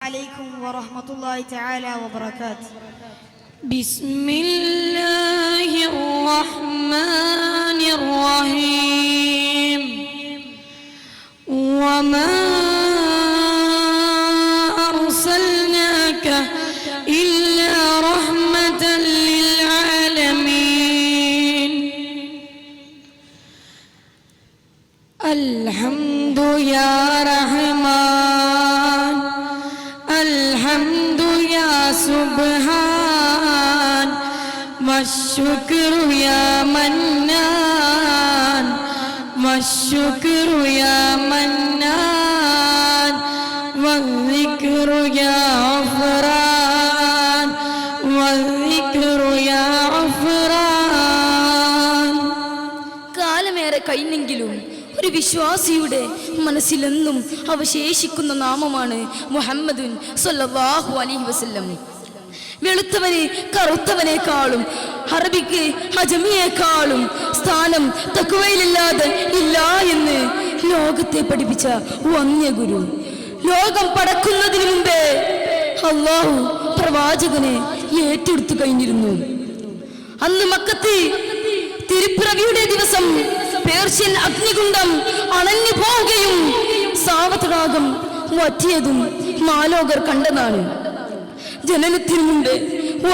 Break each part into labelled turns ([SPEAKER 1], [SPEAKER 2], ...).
[SPEAKER 1] عليكم ورحمة الله تعالى وبركاته.
[SPEAKER 2] بسم الله الرحمن الرحيم. وما أرسلناك إلا رحمة للعالمين. الحمد يا رحمن، الحمد يا سبحان، والشكر يا منان، والشكر يا منان، والذكر يا غفران، والذكر يا غفران.
[SPEAKER 3] കാലമേറെ കഴിഞ്ഞെങ്കിലും ഒരു വിശ്വാസിയുടെ മനസ്സിലെന്നും അവശേഷിക്കുന്ന നാമമാണ് മുഹമ്മദുൻ സ്വല്ലല്ലാഹു അലൈഹി വസല്ലം. വെളുത്തവനെ കറുത്തവനേക്കാളും അറബിക്ക് അജമിയേക്കാളും സ്ഥാനം തഖ്വയിലില്ലാതെ ഇല്ല എന്ന് ലോകത്തെ പഠിപ്പിച്ച വന്യഗുരു. ലോകം പടക്കുന്നതിന് മുമ്പേ അല്ലാഹു പ്രവാചകനെ ഏറ്റെടുത്തു കഴിഞ്ഞിരുന്നു. അന്ന് മക്കത്ത് തിരുപ്പിറവിയുടെ ദിവസം പേർഷ്യൻ അഗ്നികുണ്ഡം അണഞ്ഞു പോവുകയും സാവതടാകം വറ്റിയതും മാലോകർ കണ്ടതാണ്. ജനനത്തിനു മുമ്പ്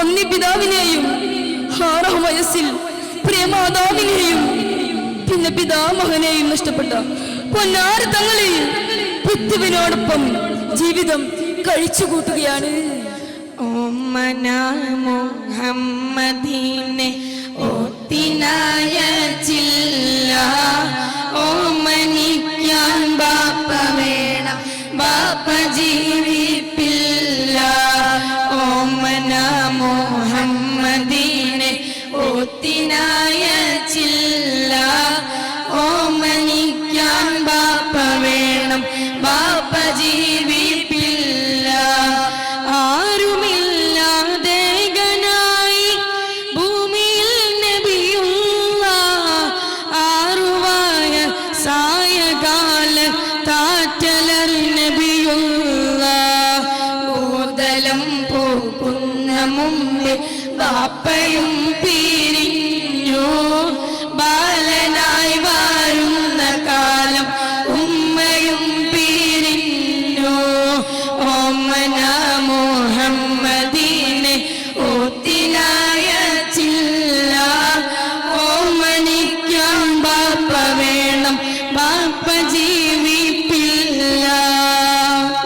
[SPEAKER 3] ഒന്നി പിതാവിനെയും 6 വയസ്സിൽ പ്രിയമാതാവിനെയും പിന്നെ പിതാമഹനെയും നഷ്ടപ്പെട്ട പൊന്നാര തങ്ങളിൽ പുത്തുവിനോടൊപ്പം ജീവിതം കഴിച്ചുകൂട്ടുകയാണ്.
[SPEAKER 2] ഓമന മുഹമ്മദീനെ ഓത്തിനായച്ചില്ല, ഓമനിക്കാൻ ബാപ്പ വേണം, ബാപ്പ ജീവിപ്പില്ല. ഓമന മുഹമ്മദീനെ ഓത്തിനായച്ചില്ല, ഓമനിക്കാൻ ബാപ്പ വേണം, ബാപ്പ ജീവിപ്പില്ല. ആരുമില്ലാതേകനായി ഭൂമിയിൽ നബിയുള്ള, ആറുവായ സായകാല താറ്റലർ നബിയുള്ള. ഭൂതലം പോകുന്ന മുമ്പ് ബാപ്പയും പിരിഞ്ഞു, ബാലനായി വാഴുന്ന കാലം ഉമ്മയും പിരിഞ്ഞു. ഓമന മുഹമ്മദീനെ ഓത്തിനായച്ചില്ല, ഓമനിക്കാൻ ബാപ്പ വേണം, ബാപ്പ ജീവിപ്പില്ല.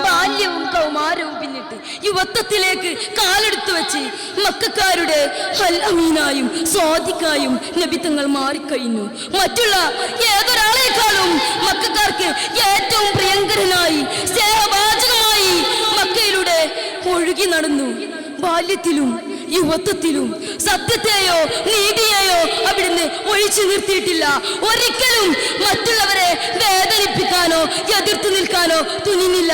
[SPEAKER 3] ബാല്യവും കൗമാരവും പിന്നിട്ട് യുവത്വത്തിലേക്ക് കാലെടുത്തു വെച്ച് മക്കക്കാരുടെ അൽ അമീനായും സ്വാദിഖായും നബിതങ്ങൾ മാറിക്കഴിഞ്ഞു. മറ്റുള്ള ഏതൊരാളെക്കാളും മക്കക്കാർക്ക് ഏറ്റവും പ്രിയങ്കരനായി സ്നേഹവാചകമായി മക്കയിലൂടെ ഒഴുകി നടന്നു. ബാല്യത്തിലും യുവത്വത്തിലും സത്യത്തെയോ നീതിയെയോ അവിടുന്ന് ഒഴിച്ചു നിർത്തിയിട്ടില്ല. ഒരിക്കലും മറ്റുള്ളവരെ വേദനിപ്പിക്കാനോ എതിർത്തു നിൽക്കാനോ തുനിഞ്ഞില്ല.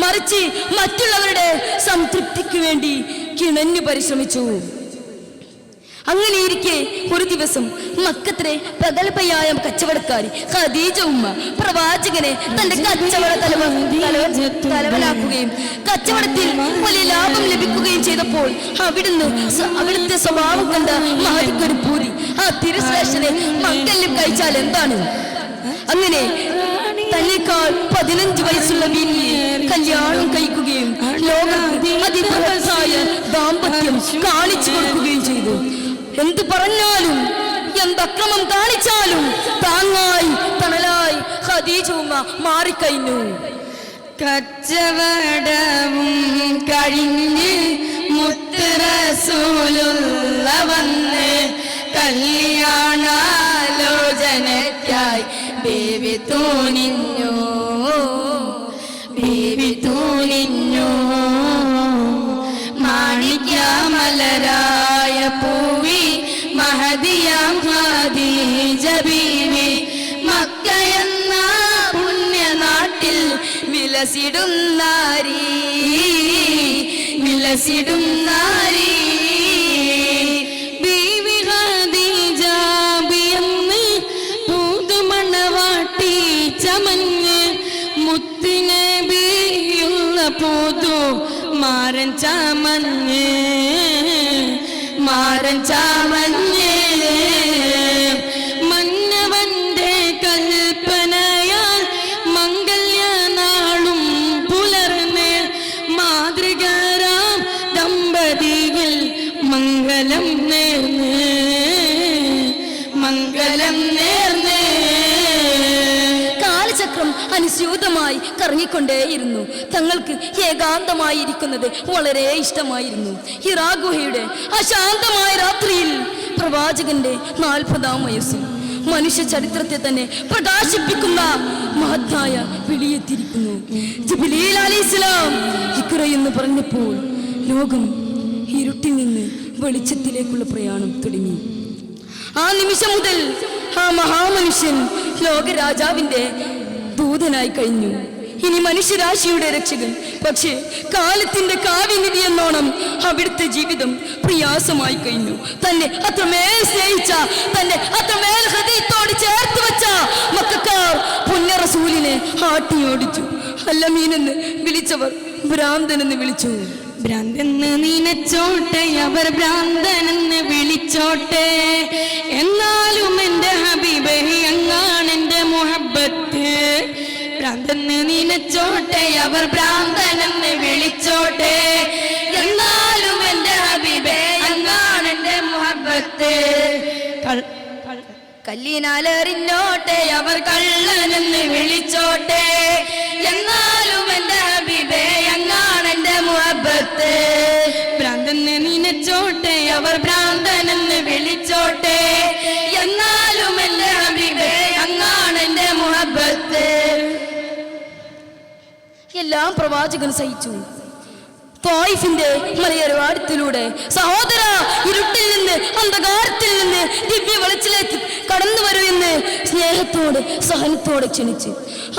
[SPEAKER 3] മറിച്ച് മറ്റുള്ളവരുടെ സംതൃപ്തിക്ക് വേണ്ടി കിണഞ്ഞു പരിശ്രമിച്ചു. അങ്ങനെയിരിക്കെ ഒരു ദിവസം മക്കത്തിലെ പ്രഗത്ഭയായ കച്ചവടക്കാരി ഖദീജ ഉമ്മ പ്രവാചകനെ തന്റെ കച്ചവട തലവനാക്കുകയും കച്ചവടത്തിൽ വലിയ ലാഭം ലഭിക്കുകയും ചെയ്തപ്പോൾ അവിടുത്തെ സ്വഭാവം കണ്ട മഹതിക്കൊരു പൂതി, ആ തിരുശ്രേഷ്ഠനെ മംഗല്യം കഴിച്ചാൽ എന്താണ്? അങ്ങനെ തന്നെക്കാൾ 15 വയസ്സുള്ള വീഞ്ഞിയെ കല്യാണം കഴിക്കുകയും ലോകത്ത് അതിബൃഹത്തായ ദാമ്പത്യം കാണിച്ചു കൊടുക്കുകയും ചെയ്തു. എന്തു പറഞ്ഞാലും എന്തക്രമം കാണിച്ചാലും താങ്ങായി തണലായി ഖദീജ ഉമ്മ മാറിക്കഴിഞ്ഞു.
[SPEAKER 2] കച്ചവടവും കഴിഞ്ഞ് മുത്ത് റസൂലുള്ള വന്ന് കല്യാണാലോചനയ്ക്കായി ബേബി തൂനിഞ്ഞു, ബേബി തൂനിഞ്ഞു. മാണിക്യമലരായ പൂവി മഹദിയാം ഖദീജ ബീവി, മക്കയെന്ന പുണ്യനാട്ടിൽ വിലസിടും നാരി, വിലസിടും നാരി. ബീവി ഖദീജ ബിയന്ന് പുതുമണവാട്ടി ചമഞ്ഞ് മുത്തിനെ ബിയുള്ള പോതു ചാമഞ്ഞ് മാരൻ ചാമഞ്ഞ് മന്നവന്റെ കൽപ്പനയാൽ മംഗല്യനാളും പുലർന്ന് മാതൃകരാം ദമ്പതികൾ മംഗലം നേർന്ന് മംഗലം നേർന്ന്.
[SPEAKER 3] കാലചക്രം അനുസ്യൂതമായി കറങ്ങിക്കൊണ്ടേയിരുന്നു. തങ്ങൾക്ക് ഏകാന്തമായിരിക്കുന്നത് വളരെ ഇഷ്ടമായിരുന്നു. ഹിറാ ഗുഹയുടെ അശാന്തമായ രാത്രിയിൽ പ്രവാചകന്റെ 40-ാം വയസ്സിൽ മനുഷ്യ ചരിത്രത്തെ തന്നെ പ്രകാശിപ്പിക്കുന്ന മഹത്തായ വിളിയെത്തിയിരിക്കുന്നു. ജിബ്രീൽ അലൈഹിസ്സലാം ഇഖ്റ എന്ന് പറഞ്ഞപ്പോൾ ലോകം ഇരുട്ടിൽ നിന്ന് വെളിച്ചത്തിലേക്കുള്ള പ്രയാണം തുടങ്ങി. ആ നിമിഷം മുതൽ ആ മഹാമനുഷ്യൻ ലോകരാജാവിന്റെ ദൂതനായി കഴിഞ്ഞു. ഇനി മനുഷ്യരാശിയുടെ രക്ഷകൻ. പക്ഷേ കാലത്തിന്റെ കാവ്യനിധി എന്നോണം അവിടുത്തെ ജീവിതം പ്രയാസമായി കഴിഞ്ഞു. തന്നെ അത്രമേൽ സ്നേഹിച്ച, തന്നെ അത്രമേൽ ഹൃദയത്തോട് ചേർത്ത് വെച്ച മക്കക്കാർ പുണ്യ റസൂലിനെ ആട്ടിയോടിച്ചു. അല്ലമീനെന്ന് വിളിച്ചവർ ഭ്രാന്തനെന്ന് വിളിച്ചു.
[SPEAKER 2] ഭ്രാന്തെന്ന് നീനച്ചോട്ടെ, അവർ ഭ്രാന്തനെന്ന് വിളിച്ചോട്ടെ, എന്നാലും എൻ്റെ ഹബീബേ അങ്ങാണ് എൻ്റെ മുഹബ്ബത്ത്. ഭ്രാന്തെന്ന് നീനച്ചോട്ടെ, അവർ ഭ്രാന്തനെന്ന് വിളിച്ചോട്ടെ, എന്നാലും എൻ്റെ ഹബീബേ അങ്ങാണ് എൻ്റെ മുഹബ്ബത്ത്. കല്ലിനാലെറിഞ്ഞോട്ടെ, അവർ കള്ളനെന്ന് വിളിച്ചോട്ടെ, എന്നാലും എൻ്റെ ഹബീബേ അങ്ങാണ് എൻ്റെ മുഹബ്ബത്ത്. ഭ്രാന്തെന്ന് നീനച്ചോട്ടെ, അവർ ഭ്രാന്തനെന്ന് വിളിച്ചോട്ടെ, എന്നാലും എൻ്റെ ഹബീബേ അങ്ങാണ് എൻ്റെ മുഹബ്ബത്ത്.
[SPEAKER 3] എല്ലാം പ്രവാചകൻ സഹിച്ചു. ത്വായിഫിന്റെ മലയരവാടത്തിലൂടെ സഹോദര, ഇരുട്ടിൽ നിന്ന് അന്ധകാരത്തിൽ നിന്ന് ദിവ്യ വെളിച്ചിലേക്ക് കടന്നു വരൂ എന്ന് സ്നേഹത്തോടെ സഹനത്തോടെ ക്ഷണിച്ച്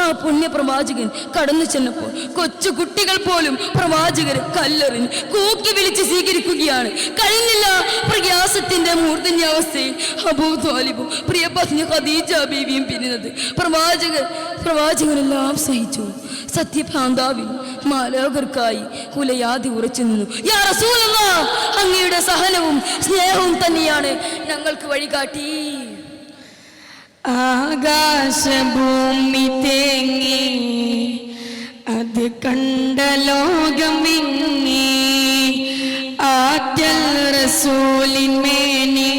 [SPEAKER 3] ആ പുണ്യ പ്രവാചകൻ കടന്നു ചെന്നപ്പോൾ കൊച്ചു കുട്ടികൾ പോലും പ്രവാചകരെ കല്ലെറിഞ്ഞ് കൂക്കി വിളിച്ച് സ്വീകരിക്കുകയാണ്. കഴിഞ്ഞില്ല പ്രയാസത്തിന്റെ മൂർധന്യാവസ്ഥയിൽ അബൂ ത്വാലിബും പ്രിയ പത്നി ഖദീജ ബീവിയും പിരിഞ്ഞത്. പ്രവാചകനെല്ലാം സഹിച്ചു. സത്യഭാന്താവിൽ മാലോകർക്കായി കുലയാതി ഉറച്ചു നിന്നു. യാ റസൂലല്ലാഹ്, അങ്ങയുടെ സഹനവും സ്നേഹവും തന്നെയാണ് ഞങ്ങൾക്ക് വഴികാട്ടി.
[SPEAKER 2] ആകാശഭൂമി തേങ്ങി അത് കണ്ട ലോകം വിങ്ങി, ആറ്റൽ റസൂലിന്മേനി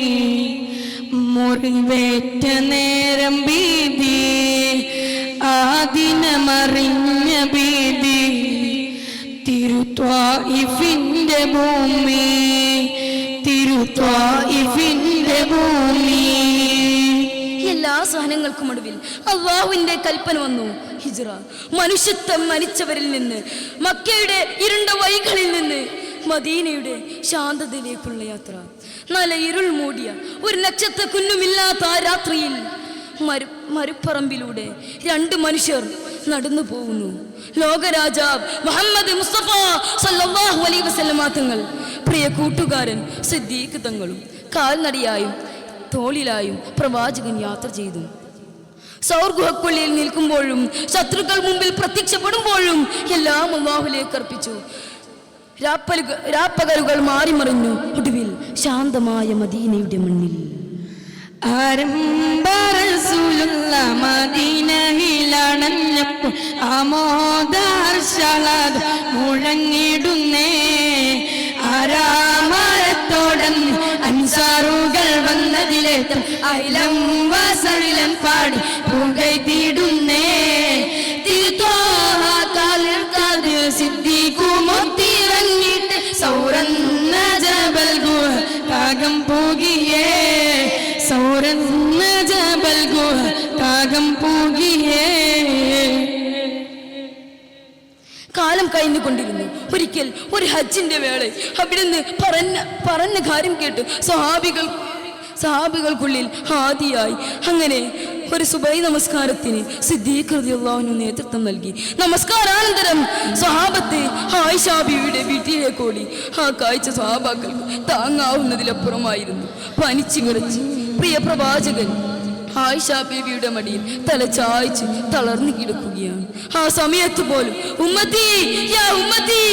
[SPEAKER 2] മുറിവേറ്റ നേരം ഭീതി, ആദിനമറിഞ്ഞ ഭീതി തിരുത്വായിഫിന്റെ ഭൂമി, തിരുത്വായിഫിന്റെ ഭൂമി.
[SPEAKER 3] എല്ലാ സഹനങ്ങൾക്കും ഒടുവിൽ അള്ളാഹുവിന്റെ കൽപ്പന വന്നു. ഹിജ്റ, മനുഷ്യത്വം മരിച്ചവരിൽ നിന്ന്, മക്കയുടെ ഇരുണ്ട വഴികളിൽ നിന്ന് മദീനയുടെ ശാന്തതയിലേക്കുള്ള യാത്ര. നല്ല ഇരുൾ മൂടിയ ഒരു നക്ഷത്ര കുന്നുമില്ലാത്ത ആ രാത്രിയിൽ മരുപ്പറമ്പിലൂടെ 2 മനുഷ്യർ നടന്നു പോകുന്നു. ലോകരാജാവ് മുഹമ്മദ് മുസ്തഫ സല്ലല്ലാഹു അലൈഹി വസല്ലമ തങ്ങൾ, പ്രിയ കൂട്ടുകാരൻ സിദ്ദീഖ് തങ്ങളും കാൽനടയായും തോളിലായും പ്രവാചകൻ യാത്ര ചെയ്തു. സൗർ ഗുഹക്കുള്ളിൽ നിൽക്കുമ്പോഴും ശത്രുക്കൾ മുമ്പിൽ പ്രത്യക്ഷപ്പെടുമ്പോഴും എല്ലാം അല്ലാഹുവിലേക്ക് അർപ്പിച്ചു. രാപ്പകലുകൾ മാറിമറിഞ്ഞു. ഒടുവിൽ ശാന്തമായ മദീനയുടെ മണ്ണിൽ
[SPEAKER 2] ആരംഭറസൂലുള്ള മദീനയിലണഞ്ഞപ്പോൾ ആമോദാർഷളാദ മുഴങ്ങിടുന്നേ, ആരാമരത്തോടൻ അൻസാറുകൾ വന്നതിലേറ്റം അയിലം വാസലിലൻ പാടി പുകഴ്ത്തിടുന്നേ. സിദ്ദീഖുമൊത്തിറങ്ങിട്ട് സൗറന്ന ജബൽ ഗുഹ കാകം പോകിയേ, സൗറന്ന ജബൽ ഗുഹ കാകം പോകിയേ.
[SPEAKER 3] കാലം കഴിഞ്ഞുകൊണ്ടിരുന്നു. ഒരിക്കൽ ഒരു ഹജ്ജിന്റെ വേള അവിടുന്ന് പറഞ്ഞ കാര്യം കേട്ട് സഹാബികൾക്കുള്ളിൽ ആദിയായി. അങ്ങനെ ഒരു സുബൈ നമസ്കാരത്തിന് സിദ്ദീഖ് റളിയല്ലാഹു അൻഹു നേതൃത്വം നൽകി. നമസ്കാരാനന്തരം സ്വഹാബത്ത് ആയിഷ ബീവിയുടെ വീട്ടിലേക്ക് ഓടി. ആ കാഴ്ച സ്വഹാബാക്കൾക്ക് താങ്ങാവുന്നതിലപ്പുറമായിരുന്നു. പനിച്ചു കിടച്ച് പ്രിയ പ്രവാചകൻ ആയിഷ ബീവിയുടെ മടിയിൽ തല ചായ്ച്ച് തളർന്നു കിടക്കുകയാണ്. ആ സമയത്ത് പോലും ഉമ്മത്തി യാ ഉമ്മത്തി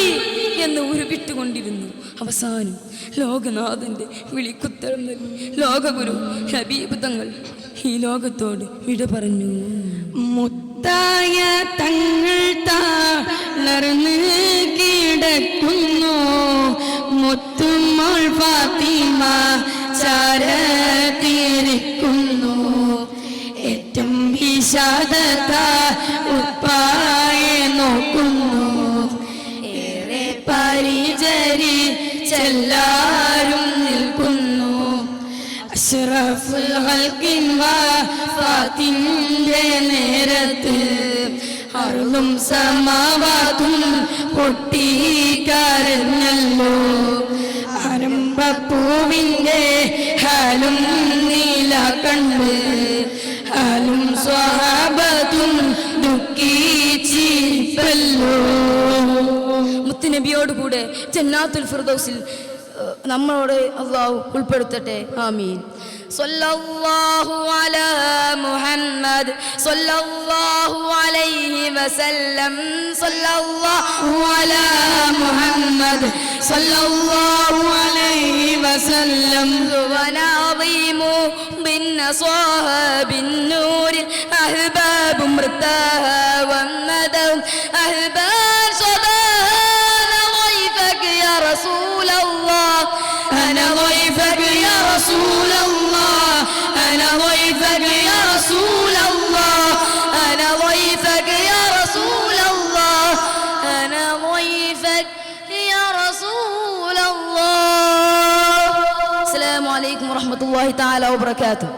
[SPEAKER 3] എന്ന് ഉരുവിട്ടുകൊണ്ടിരുന്നു. അവസാനം ലോകനാഥന്റെ വിളിക്കുത്തരം നൽകി ലോകഗുരു ഹബീബ് തങ്ങൾ ഈ ലോകത്തോട് വിട പറഞ്ഞു.
[SPEAKER 2] മുത്തായ തങ്ങൾ തളർന്ന് കിടക്കുന്നു. മുത്തുമോൾ ഫാത്തിമ ചാരത്തിരിക്കുന്നു. ഏറ്റവും വിഷാദത ഉപ്പായെ നോക്കുന്നു. ഏറെ പരിചരിച്ചെല്ലാരും നിൽക്കുന്നു. അഷ്റഫുൽ ഖൽഖിൻ വഫാത്തിന്റെ നേരത്ത് അർളും സമാവാതും പൊട്ടിക്കരഞ്ഞല്ലോ. ആരംഭപ്പൂവിൻ്റെ ഹാലും നീല കണ്ട് ഹാലും സ്വഹാബത്തും ദുഃഖിച്ചിരിപ്പല്ലോ.
[SPEAKER 3] മുത്തുനബിയോടുകൂടെ ജന്നാത്തുൽ ഫിർദൗസിൽ നമ്മളോട് അള്ളാഹു ഉൾപ്പെടുത്തട്ടെ. ആമീൻ. സല്ലല്ലാഹു അലാ മുഹമ്മദ് സല്ലല്ലാഹു അലൈഹി വസല്ലം. സല്ലല്ലാഹു അലാ മുഹമ്മദ് സല്ലല്ലാഹു അലൈഹി വസല്ലം. വനഅളീമു ബിന്നസ്വാഹ ബിന്നൂരിൽ അഹ്ബാബു മർതാഹ വന്നദം അഹ്ബാൻ സദാന ضيفك يا رسول الله. أنا ضيفك يا رسول الله. أنا ضيفك يا رسول الله. أنا ضيفك يا رسول الله. أنا ضيفك يا رسول الله. السلام عليكم ورحمة الله تعالى وبركاته.